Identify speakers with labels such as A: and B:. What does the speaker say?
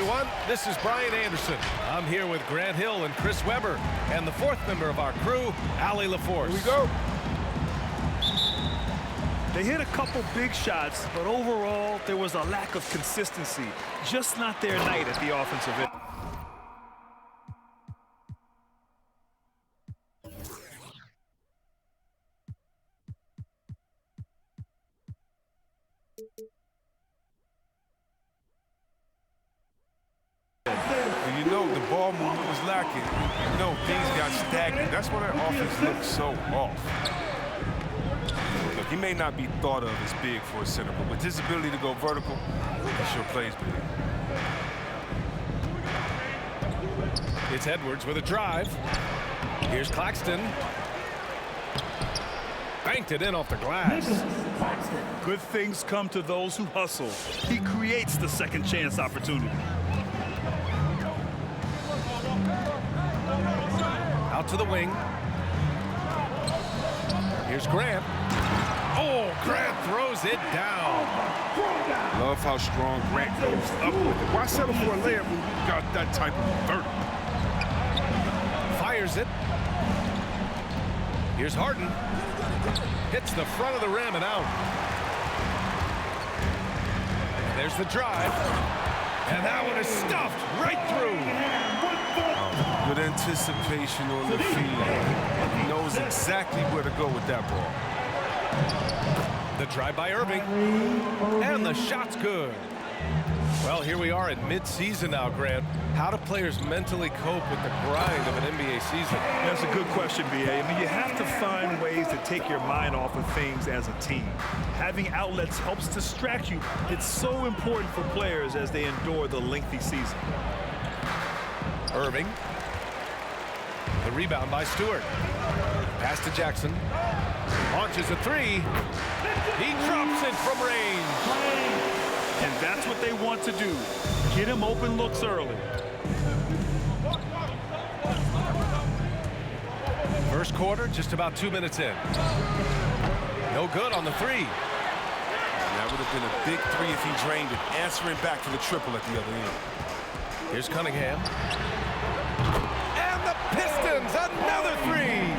A: everyone. This is Brian Anderson. I'm here with Grant Hill and Chris Webber, and the fourth member of our crew, Allie LaForce.
B: Here we go.
C: They hit a couple big shots, but overall, there was a lack of consistency. Just not their night at the offensive end.
B: You know, the ball movement was lacking. You know, things got stagnant. That's why that offense looks so off. Look, he may not be thought of as big for a center, but with his ability to go vertical, he sure plays big.
A: It's Edwards with a drive. Here's Claxton. Banked it in off the glass.
C: Good things come to those who hustle. He creates the second chance opportunity.
A: Out to the wing. Here's Grant. Oh, Grant throws it down.
B: Love how strong Grant goes up with it. Why settle for a layup when you got that type of vertical?
A: Fires it. Here's Harden. Hits the front of the rim and out. There's the drive. And that one is stuffed right through.
B: Good anticipation on the field. He knows exactly where to go with that ball.
A: The drive by Irving. And the shot's good. Well, here we are at mid-season now, Grant. How do players mentally cope with the grind of an NBA season?
C: That's a good question, B.A. I mean, you have to find ways to take your mind off of things as a team. Having outlets helps distract you. It's so important for players as they endure the lengthy season.
A: Irving. The rebound by Stewart. Pass to Jackson. Launches a three. He drops it from range.
C: And that's what they want to do. Get him open looks early.
A: First quarter, just about 2 minutes in. No good on the three.
B: That would have been a big three if he drained it, answering back for the triple at the other end.
A: Here's Cunningham. And the Pistons, another three.